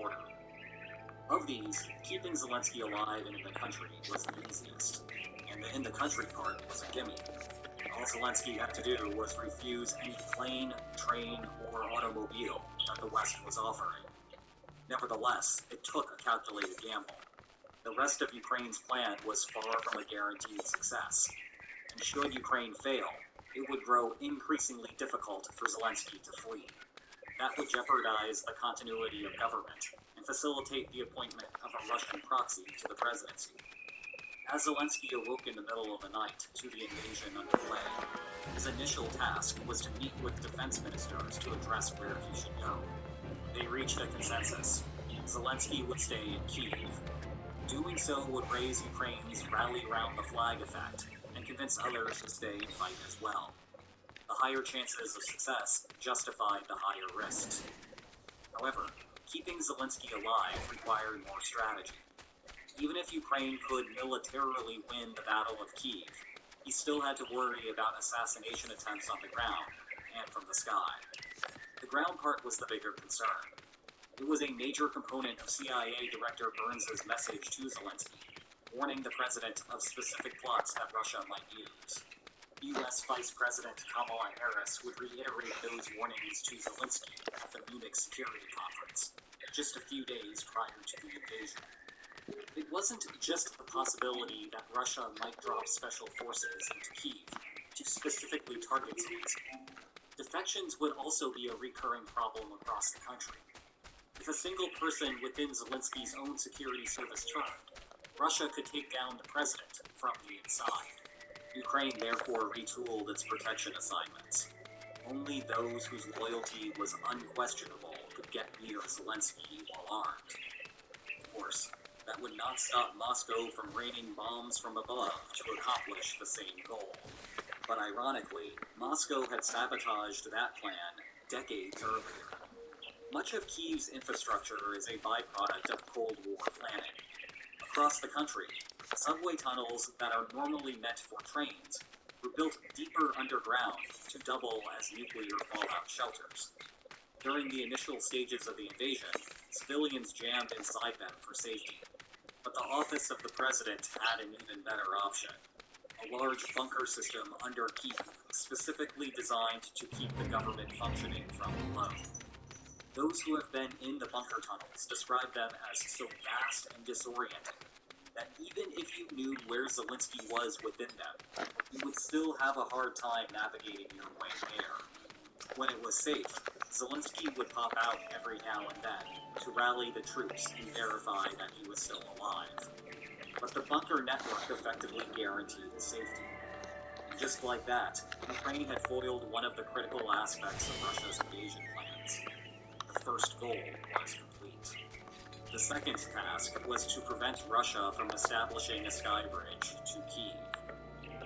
order. Of these, keeping Zelensky alive and in the country was the easiest, and the in the country part was a gimme. All Zelensky had to do was refuse any plane, train, or automobile that the West was offering. Nevertheless, it took a calculated gamble. The rest of Ukraine's plan was far from a guaranteed success, and should Ukraine fail, it would grow increasingly difficult for Zelensky to flee. That would jeopardize the continuity of government and facilitate the appointment of a Russian proxy to the presidency. As Zelensky awoke in the middle of the night to the invasion underway, his initial task was to meet with defense ministers to address where he should go. They reached a consensus. Zelensky would stay in Kyiv. Doing so would raise Ukraine's rally round the flag effect and convince others to stay and fight as well. The higher chances of success justified the higher risks. However, keeping Zelensky alive required more strategy. Even if Ukraine could militarily win the Battle of Kyiv, he still had to worry about assassination attempts on the ground and from the sky. The ground part was the bigger concern. It was a major component of CIA Director Burns' message to Zelensky, warning the president of specific plots that Russia might use. U.S. Vice President Kamala Harris would reiterate those warnings to Zelensky at the Munich Security Conference, just a few days prior to the invasion. It wasn't just the possibility that Russia might drop special forces into Kyiv to specifically target Zelensky. Defections would also be a recurring problem across the country. If a single person within Zelensky's own security service turned, Russia could take down the president from the inside. Ukraine therefore retooled its protection assignments. Only those whose loyalty was unquestionable could get near Zelensky while armed. Of course, that would not stop Moscow from raining bombs from above to accomplish the same goal. But ironically, Moscow had sabotaged that plan decades earlier. Much of Kyiv's infrastructure is a byproduct of Cold War planning. Across the country, subway tunnels that are normally meant for trains were built deeper underground to double as nuclear fallout shelters. During the initial stages of the invasion, civilians jammed inside them for safety. But the office of the president had an even better option. A large bunker system under Kyiv, specifically designed to keep the government functioning from below. Those who have been in the bunker tunnels describe them as so vast and disorienting that even if you knew where Zelensky was within them, you would still have a hard time navigating your way there. When it was safe, Zelensky would pop out every now and then to rally the troops and verify that he was still alive. But the bunker network effectively guaranteed his safety. And just like that, Ukraine had foiled one of the critical aspects of Russia's invasion plans. The first goal was complete. The second task was to prevent Russia from establishing a sky bridge to Kyiv.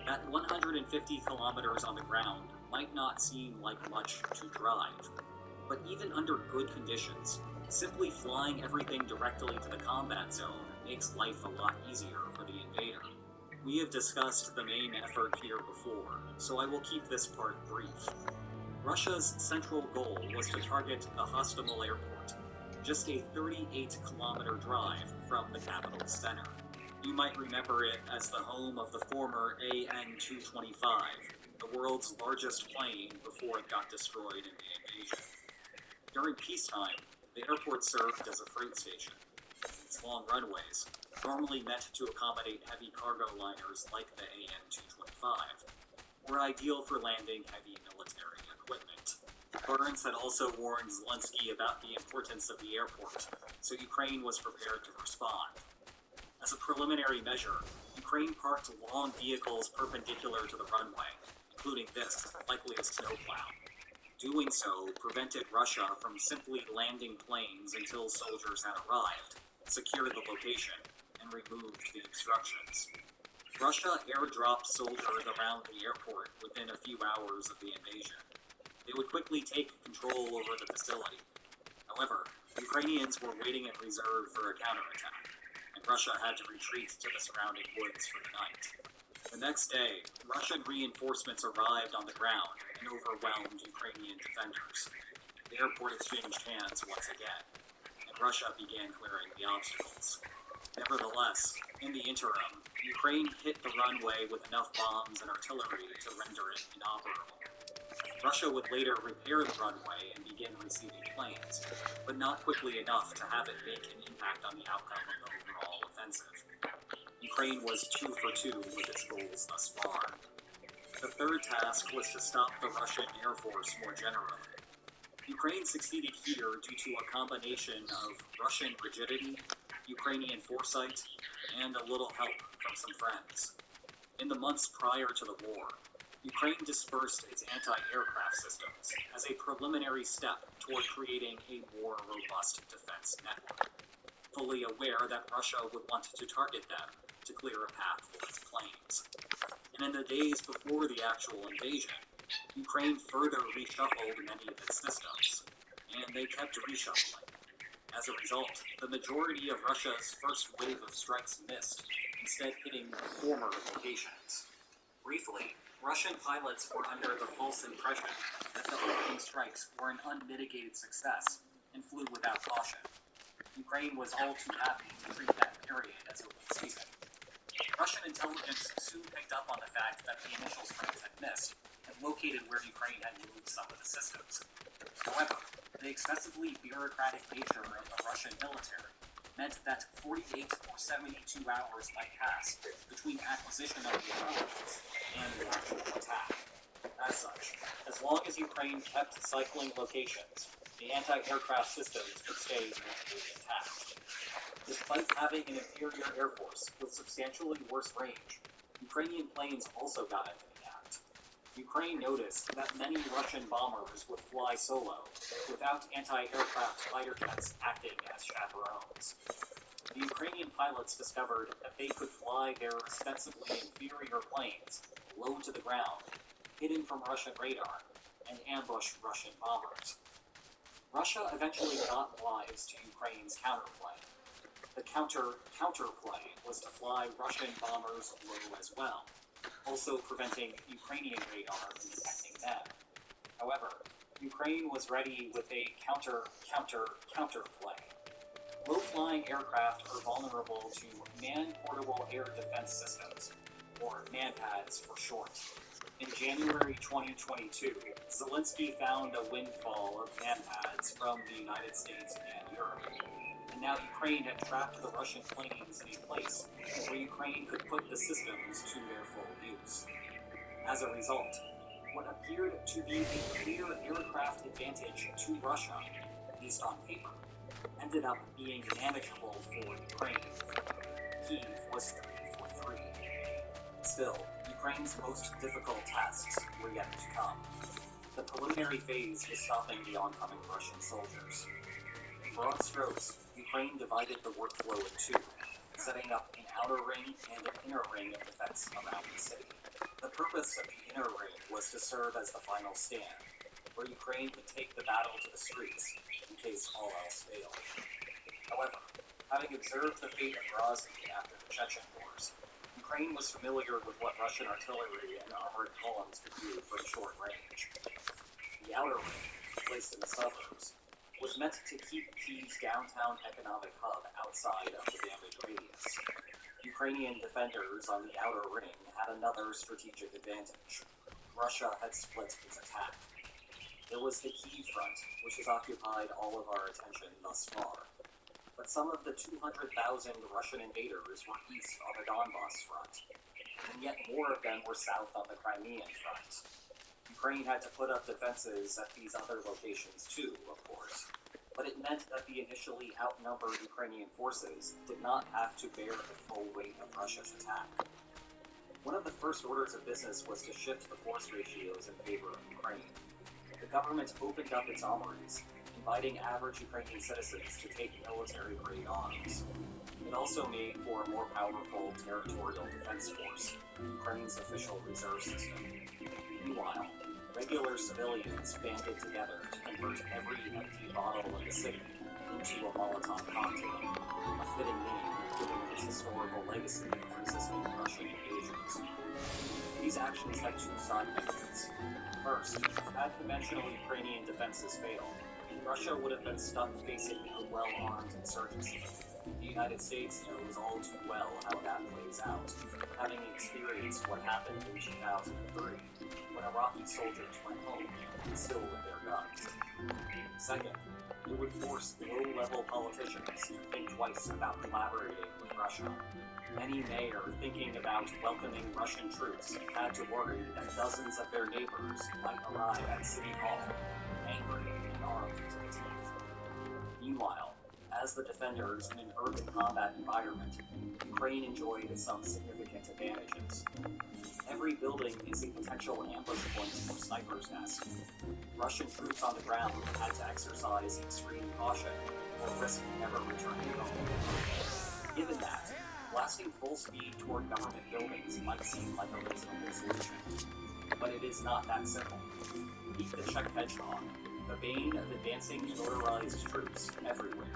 At 150 kilometers on the ground might not seem like much to drive, but even under good conditions, simply flying everything directly to the combat zone makes life a lot easier for the invader. We have discussed the main effort here before, so I will keep this part brief. Russia's central goal was to target the Hostomel airport, just a 38-kilometer drive from the capital's center. You might remember it as the home of the former AN-225, the world's largest plane before it got destroyed in the invasion. During peacetime, the airport served as a freight station. Its long runways, normally meant to accommodate heavy cargo liners like the AN-225, were ideal for landing heavy military equipment. Burns had also warned Zelensky about the importance of the airport, so Ukraine was prepared to respond. As a preliminary measure, Ukraine parked long vehicles perpendicular to the runway, including this, likely a snowplow. Doing so prevented Russia from simply landing planes until soldiers had arrived, secured the location, and removed the obstructions. Russia airdropped soldiers around the airport within a few hours of the invasion. They would quickly take control over the facility. However, Ukrainians were waiting in reserve for a counterattack, and Russia had to retreat to the surrounding woods for the night. The next day, Russian reinforcements arrived on the ground and overwhelmed Ukrainian defenders. The airport exchanged hands once again, and Russia began clearing the obstacles. Nevertheless, in the interim, Ukraine hit the runway with enough bombs and artillery to render it inoperable. Russia would later repair the runway and begin receiving planes, but not quickly enough to have it make an impact on the outcome of the overall offensive. Ukraine was 2 for 2 with its goals thus far. The third task was to stop the Russian Air Force more generally. Ukraine succeeded here due to a combination of Russian rigidity, Ukrainian foresight, and a little help from some friends. In the months prior to the war, Ukraine dispersed its anti-aircraft systems as a preliminary step toward creating a more robust defense network, fully aware that Russia would want to target them to clear a path for its planes. And in the days before the actual invasion, Ukraine further reshuffled many of its systems, and they kept reshuffling. As a result, the majority of Russia's first wave of strikes missed, instead hitting former locations. Briefly, Russian pilots were under the false impression that the opening strikes were an unmitigated success and flew without caution. Ukraine was all too happy to treat that period as open season. Russian intelligence soon picked up on the fact that the initial strikes had missed and located where Ukraine had moved some of the systems. However, the excessively bureaucratic nature of the Russian military meant that 48 or 72 hours might pass between acquisition of the intelligence and the actual attack. As such, as long as Ukraine kept cycling locations, the anti-aircraft systems could stay relatively intact. Despite having an inferior air force with substantially worse range, Ukrainian planes also got into the act. Ukraine noticed that many Russian bombers would fly solo, without anti-aircraft fighter jets acting as chaperones. The Ukrainian pilots discovered that they could fly their ostensibly inferior planes low to the ground, hidden from Russian radar, and ambush Russian bombers. Russia eventually got wise to Ukraine's counterplay. The counterplay was to fly Russian bombers low as well, also preventing Ukrainian radar from detecting them. However, Ukraine was ready with a counterplay. Low-flying aircraft are vulnerable to man-portable air defense systems, or MANPADS for short. In January 2022, Zelensky found a windfall of MANPADS from the United States and Europe. And now Ukraine had trapped the Russian planes in a place where Ukraine could put the systems to their full use. As a result, what appeared to be a clear aircraft advantage to Russia, at least on paper, ended up being manageable for Ukraine. Kyiv was 3 for 3. Still, Ukraine's most difficult tasks were yet to come. The preliminary phase was stopping the oncoming Russian soldiers. In broad strokes, Ukraine divided the workflow in two, setting up an outer ring and an inner ring of defense around the city. The purpose of the inner ring was to serve as the final stand, where Ukraine could take the battle to the streets in case all else failed. However, having observed the fate of Grozny after the Chechen Wars, Ukraine was familiar with what Russian artillery and armored columns could do from short range. The outer ring, placed in the suburbs, was meant to keep Kyiv's downtown economic hub outside of the damage radius. Ukrainian defenders on the outer ring had another strategic advantage. Russia had split its attack. There was the Kyiv front, which has occupied all of our attention thus far. But some of the 200,000 Russian invaders were east on the Donbass front, and yet more of them were south on the Crimean front. Ukraine had to put up defenses at these other locations too, of course, but it meant that the initially outnumbered Ukrainian forces did not have to bear the full weight of Russia's attack. One of the first orders of business was to shift the force ratios in favor of Ukraine. The government opened up its armories, inviting average Ukrainian citizens to take military-grade arms. It also made for a more powerful territorial defense force, Ukraine's official reserve system. Meanwhile, regular civilians banded together to convert every empty bottle in the city into a Molotov cocktail, a fitting name given its historical legacy of resisting Russian invasions. These actions had two side benefits. First, had conventional Ukrainian defenses failed, Russia would have been stuck facing a well-armed insurgency. The United States knows all too well how that plays out, having experienced what happened in 2003, when Iraqi soldiers went home, still with their guns. Second, it would force low-level politicians to think twice about collaborating with Russia. Any mayor thinking about welcoming Russian troops had to worry that dozens of their neighbors might arrive at City Hall, angry and armed to the teeth. Meanwhile, as the defenders in an urban combat environment, Ukraine enjoyed some significant advantages. Every building is a potential ambush point for snipers' nests. Russian troops on the ground had to exercise extreme caution or risk never returning home. Given that, blasting full speed toward government buildings might seem like a reasonable solution. But it is not that simple. Meet the Czech hedgehog, the bane of advancing motorized troops everywhere.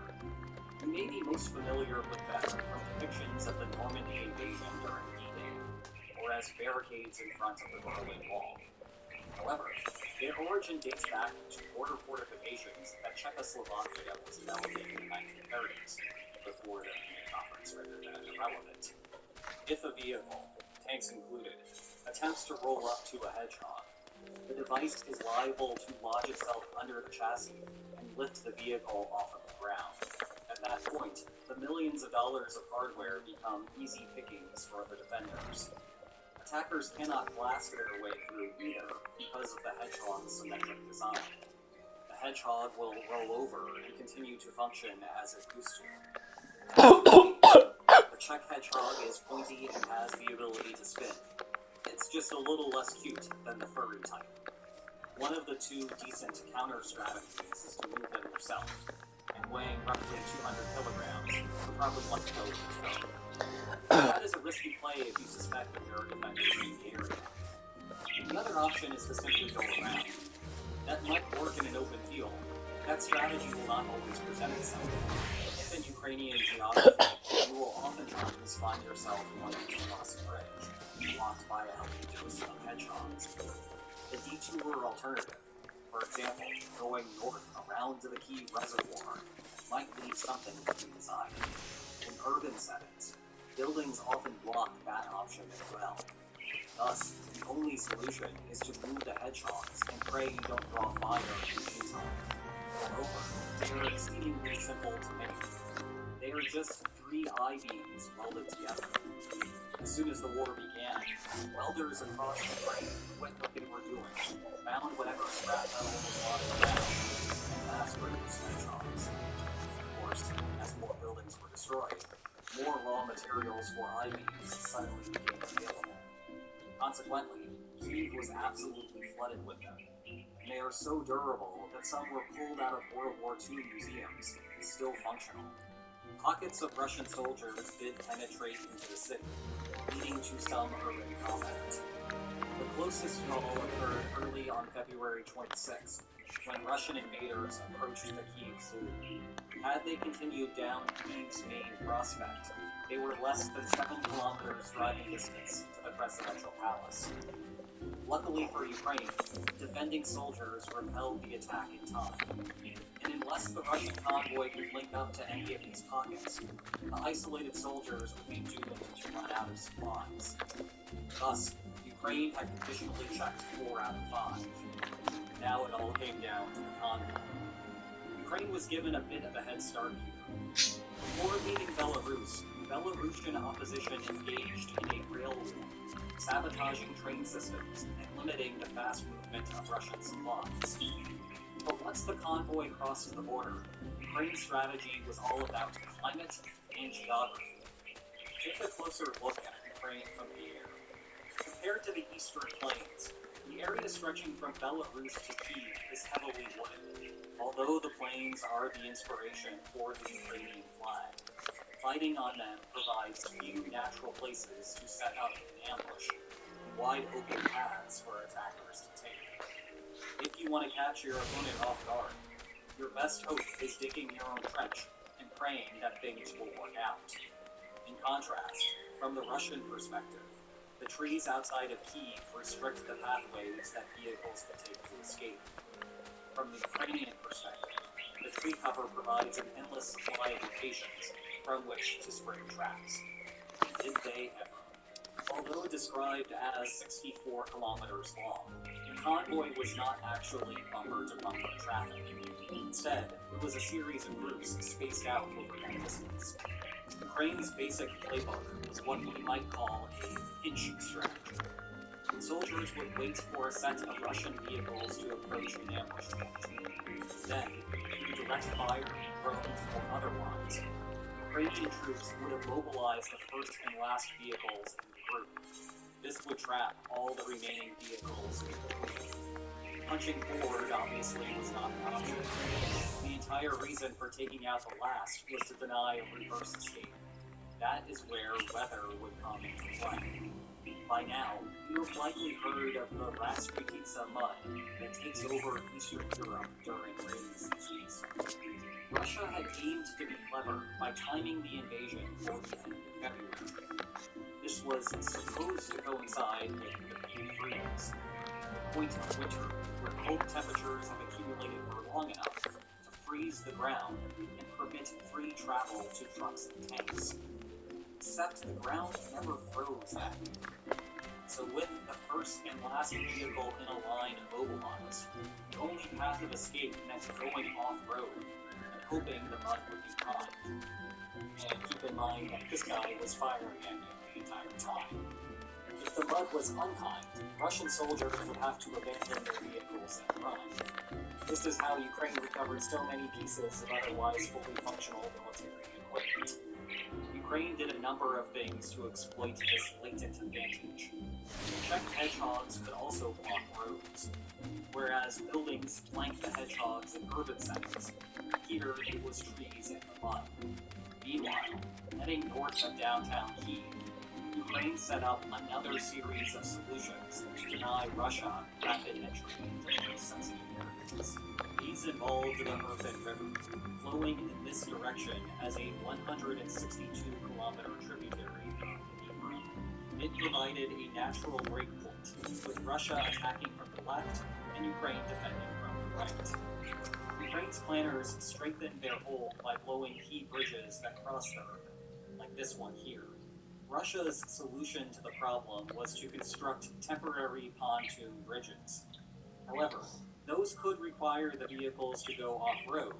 You may be most familiar with them from depictions of the Normandy invasion during D-Day, or as barricades in front of the Berlin Wall. However, their origin dates back to border fortifications that Czechoslovakia was developing in the 1930s, before the Munich Conference rendered that irrelevant. If a vehicle, tanks included, attempts to roll up to a hedgehog, the device is liable to lodge itself under the chassis and lift the vehicle off of the ground. At that point, the millions of dollars of hardware become easy pickings for the defenders. Attackers cannot blast their way through either because of the hedgehog's symmetric design. The hedgehog will roll over and continue to function as it used to. The Czech hedgehog is pointy and has the ability to spin. It's just a little less cute than the furry type. One of the two decent counter strategies is to move them yourself, and weighing roughly 200 kilograms, you'll probably want to go with its phone. That is a risky play if you suspect that there are defenders in the area. The other option is to simply go around. That might work in an open field. That strategy will not always present itself. If in Ukrainian geography, you will oftentimes find yourself wanting to cross a bridge, blocked by a healthy dose of hedgehogs. The detour alternative, for example, going north around to the Kyiv reservoir, might leave something to be desired. In urban settings, buildings often block that option as well. Thus, the only solution is to move the hedgehogs and pray you don't draw fire in the meantime. Moreover, they are exceedingly simple to make. They are just 3 I-beams welded together. As soon as the war began, welders across Ukraine quit what they were doing, found whatever scrap metal was lying around, and mass-produced hedgehogs. Of course, as more buildings were destroyed, more raw materials for I-beams suddenly became available. Consequently, Kyiv was absolutely flooded with them, and they are so durable that some were pulled out of World War II museums, still functional. Pockets of Russian soldiers did penetrate into the city, leading to some urban combat. The closest fall occurred early on February 26th, when Russian invaders approached the Kyiv Zoo. Had they continued down Kyiv's main prospect, they were less than 7 kilometers driving distance to the presidential palace. Luckily for Ukraine, defending soldiers repelled the attack in time. And unless the Russian convoy could link up to any of these pockets, the isolated soldiers would be doomed to run out of supplies. Thus, Ukraine had conditionally checked 4 out of 5. Now it all came down to the convoy. Ukraine was given a bit of a head start here. Before leaving Belarus, Belarusian opposition engaged in a rail war, sabotaging train systems and limiting the fast movement of Russian supplies. But once the convoy crossed the border, Ukraine's strategy was all about climate and geography. Take a closer look at Ukraine from the air. Compared to the eastern plains, the area stretching from Belarus to Kyiv is heavily wooded, although the plains are the inspiration for the Ukrainian flag. Fighting on them provides few natural places to set up an ambush, and wide open paths for attackers to take. If you want to catch your opponent off guard, your best hope is digging your own trench and praying that things will work out. In contrast, from the Russian perspective, the trees outside of Kyiv restrict the pathways that vehicles can take to escape. From the Ukrainian perspective, tree cover provides an endless supply of locations from which to spring traps. Did they ever? Although described as 64 kilometers long, the convoy was not actually bumper-to-bumper traffic. Instead, it was a series of groups spaced out over that distance. Ukraine's basic playbook was what we might call a pinch strategy. Soldiers would wait for a set of Russian vehicles to approach an ambush point. Then, through direct fire, drones, or otherwise, Ukrainian troops would immobilize the first and last vehicles in the group. This would trap all the remaining vehicles in the group. Punching forward, obviously, was not an option. The entire reason for taking out the last was to deny a reverse escape. That is where weather would come into play. By now, you have likely heard of the Rastrikitsa mud that takes over Eastern Europe during rainy seasons. Russia had aimed to be clever by timing the invasion for the end of February. This was supposed to coincide with the peak freeze, the point of winter where cold temperatures have accumulated for long enough to freeze the ground and permit free travel to trucks and tanks. Except the ground never froze that year. So with the first and last vehicle in a line immobilized, the only path of escape meant going off-road and hoping the mud would be kind. And keep in mind that this guy was firing at you the entire time. If the mud was unkind, Russian soldiers would have to abandon their vehicles and run. This is how Ukraine recovered so many pieces of otherwise fully functional military equipment. Ukraine did a number of things to exploit this latent advantage. Checked hedgehogs could also block roads, whereas buildings flanked the hedgehogs in urban settings. Here it was trees in the mud. Meanwhile, heading north of downtown Kyiv, Ukraine set up another series of solutions to deny Russia rapid entry into those sensitive areas. These involved the Irpin River, flowing in this direction as a 162-kilometer tributary of the Dnieper. It provided a natural breakpoint, with Russia attacking from the left and Ukraine defending from the right. Ukraine's planners strengthened their hold by blowing key bridges that crossed the Irpin, like this one here. Russia's solution to the problem was to construct temporary pontoon bridges. However, those could require the vehicles to go off-road,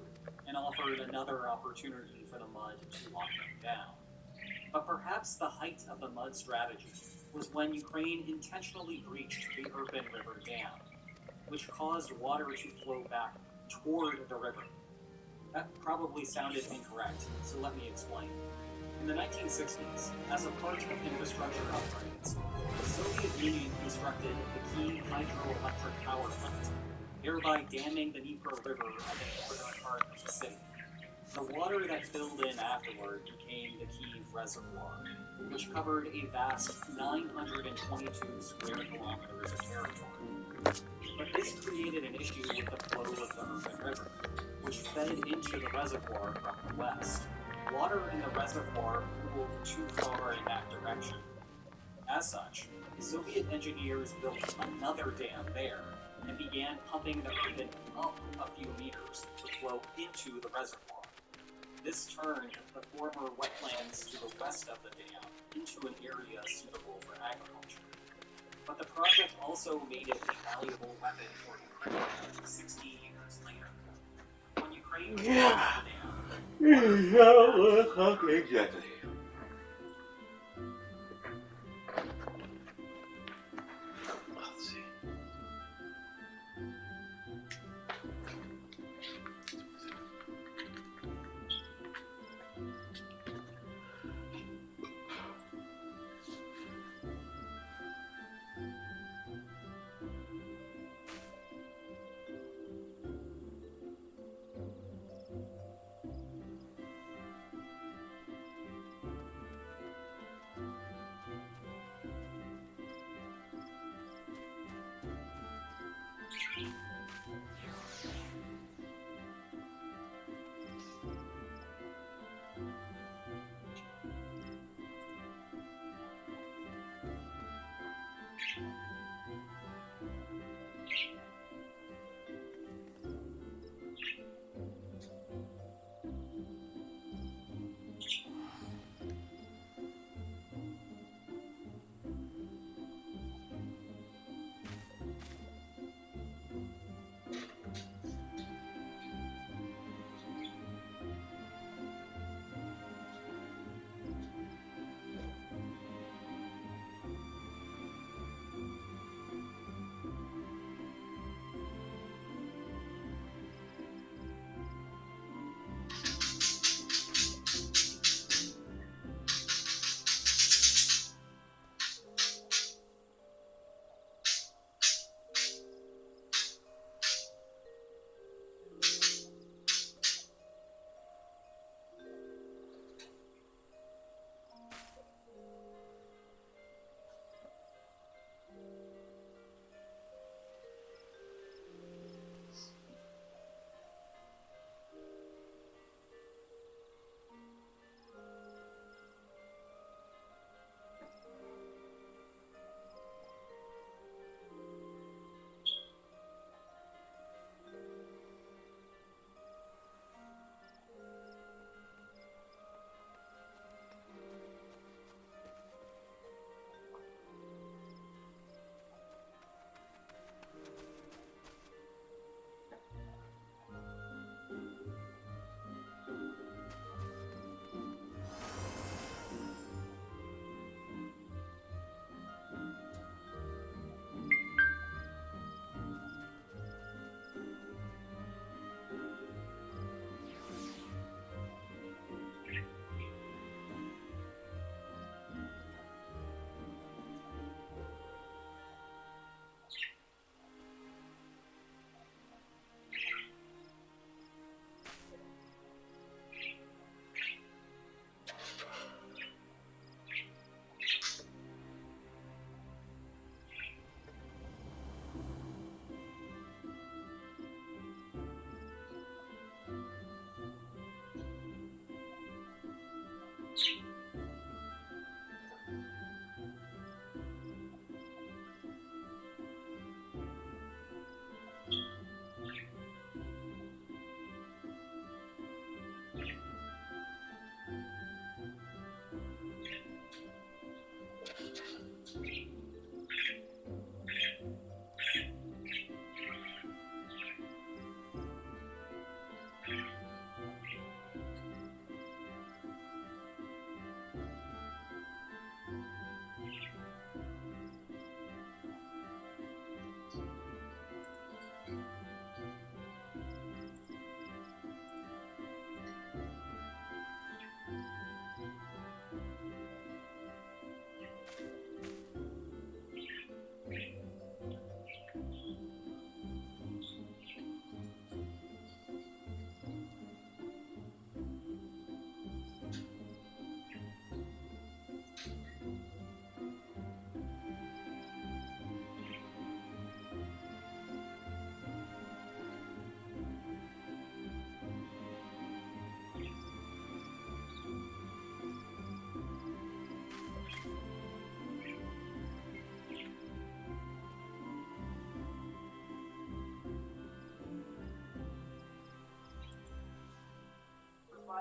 and offered another opportunity for the mud to lock them down. But perhaps the height of the mud strategy was when Ukraine intentionally breached the Irpin River Dam, which caused water to flow back toward the river. That probably sounded incorrect, so let me explain. In the 1960s, as a part of infrastructure upgrades, the Soviet Union constructed the Kyiv hydroelectric power plant, thereby damming the Dnieper River at the northern part of the city. The water that filled in afterward became the Kyiv Reservoir, which covered a vast 922 square kilometers of territory. But this created an issue with the flow of the Irpin River, which fed into the reservoir from the west. Water in the reservoir pooled too far in that direction. As such, Soviet engineers built another dam there and began pumping the Irpin up a few meters to flow into the reservoir. This turned the former wetlands to the west of the dam into an area suitable for agriculture. But the project also made it a valuable weapon for Ukraine 60 years later. When Ukraine was the dam, Exactly. Let's see.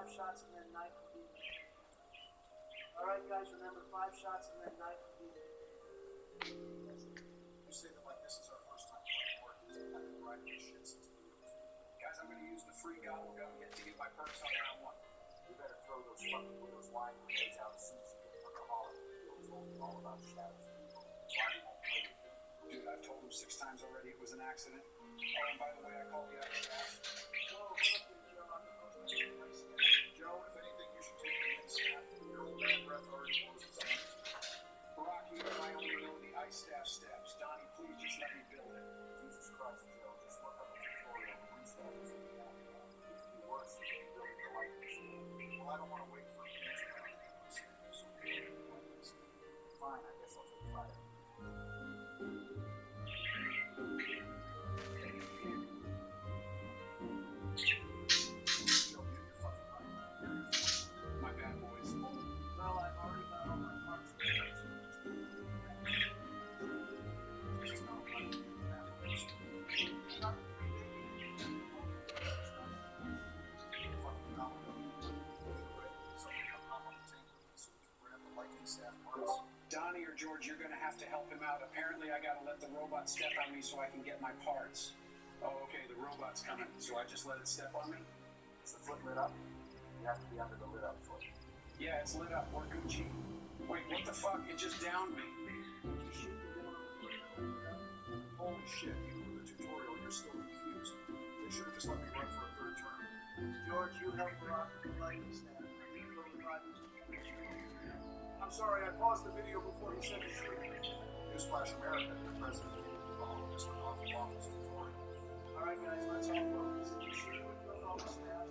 5 shots and then knife will be there. Alright guys, remember 5 shots and then knife will be there. You say that like this is our first time playing work. I've been riding this shit since the beginning. Guys, I'm gonna use the free gobble gum to get my perks on round 1. You better throw those fucking windows wide and gates out as soon as you get workaholic. You'll told me all about shadows and evil. Why won't play with you? Dude, I've told him 6 times already it was an accident. Oh, and by the way, I called the other staff. Whoa, look at Joe, I'm supposed to be nice. Joe, if anything, you should take the win staff. Your old man breath already blows its own. Barack, you and I only know the ice staff steps. Donnie, please just let me build it. Jesus Christ, Joe, just look up a tutorial on one staff is in the back. It could be worse if you build it the light machine. Well, I don't want to wait for a chance to run. Fine, I guess I'll take fire. My bad, boys. Well, I've already got all my parts there. Donnie or George, you're gonna have to help him out. Apparently, I gotta let the robot step on me so I can get my parts. Oh, okay, the robot's coming, so I just let it step on me? Is the foot lit up? You have to be under the lit up foot. Yeah, it's lit up. We're Gucci. Wait, what the fuck? It just downed me. Holy shit, you blew the tutorial. You're still confused. They should have just let me run for a 3rd term. George, you help Barack with the lighting staff. I'm sorry, I paused the video before he said the truth. Newsflash America, the president followed this awful office tutorial. Alright guys, let's all focus. Be sure to build all the staff.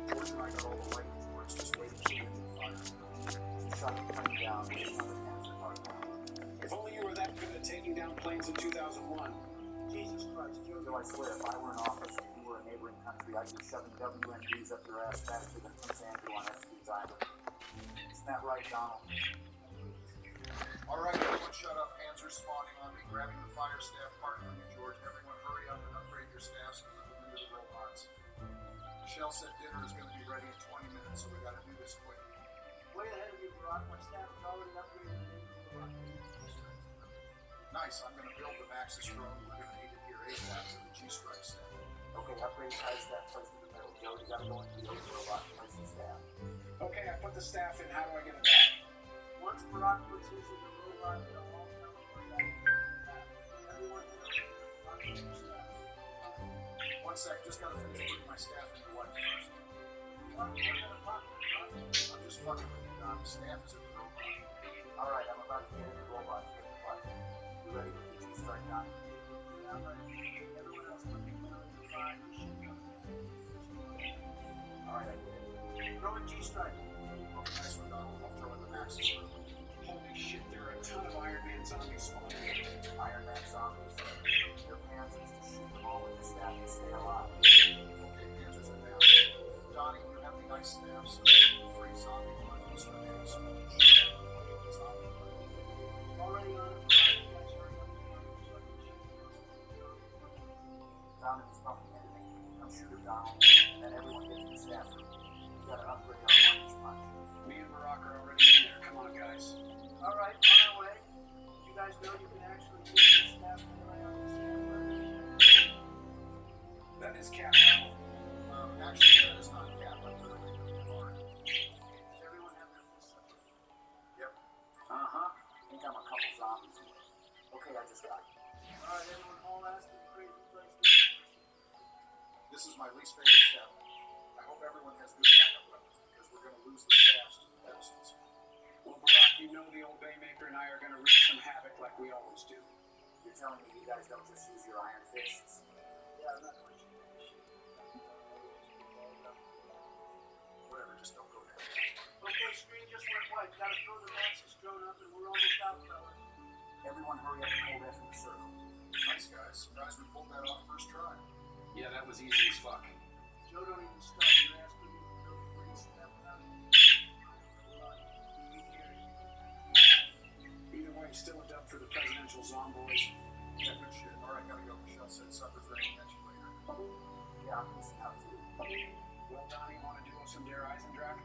George and I got all the light towards just waiting for the engine fire. Shot the plane down, waiting on the cancer card now. If only you were that good at taking down planes in 2001. Jesus Christ, Joe. Joe, I swear, if I were in office and you were a neighboring country, I'd be shoving WMDs up your ass faster than Prince Andrew on XIV's island. Isn't that right, Donald? Alright, everyone shut up. Hands are spawning on me. Grabbing the fire staff part from you, George. Everyone hurry up and upgrade your staffs and put them into the robots. Michelle said dinner is going to be ready in 20 minutes, so we got to do this quick. Way ahead of you, Barack. My staff is already upgraded to the rocket. Nice, I'm going to build the Maxis drone. We're going to need it here ASAP to the G-Strike staff. Okay, upgrade the high staff, place in the middle. Joe, you gotta go into the other robot and place the staff. Okay, I put the staff in. How do I get it back? Once Barack puts his in the robot, they'll all come back. Everyone knows upgrade your staff. 1 sec, just got to finish putting my staff into what first? What kind of pocket, Barack? I'm just fucking with you, Don. The staff is in the robot. Alright, I'm about to get in the robot. Get the button. You ready with the G-Strike gun? Yeah, I'm ready. Everyone else put the gun in the fire. Alright, I did it. Throw in G-Strike. Okay, nice one, Donald. I'll throw in the Maxis drone. Holy shit, there are a ton of Iron Man zombies spawning. Iron Man zombies. Your pants is to shoot them all with the staff and stay alive. Okay, answers are down. Donnie, you have the ice staff, so free zombie bundles for any small shit. Zombie bundle. Already on it, Barack. You guys hurry up and so I can shoot Donald is bumping into me. Come shoot him, Donald. And then everyone gets the staff room. You gotta upgrade our one each punch. Me and Barack are already in there. Come on, guys. Alright, on our way. You guys know you can actually use the staff to lay on the staff. That is Cap, Donald. Actually, that is not Cap. I'm literally in the bar. Does everyone have their fists up? Yep. Uh-huh. Think I'm a couple zombies here. Okay, I just got it. Alright, everyone haul ass to the crazy place. This is my least favorite step. I hope everyone has good backup weapons because we're going to lose the staffs to the pedestals. Well, Barack, you know the old Baymaker and I are going to wreak some havoc like we always do. You're telling me you guys don't just use your iron fists? Yeah, I'm not pushing it. Whatever, just don't go there. Okay, screen just went white. Gotta throw the Maxis drone up and we're almost out, fellas. Everyone hurry up and pull that from the circle. Nice, guys. Surprised we pulled that off first try. Yeah, that was easy as fuck. Joe, don't even start your ass with me. Go for your step out. Either way, still a dub for the presidential zomboys. Yeah, good shit. Alright, gotta go. Michelle said supper's ready. Catch you later. Yeah, I'm missing out too. Well, Donnie, want to duo some Dare Eisendrache?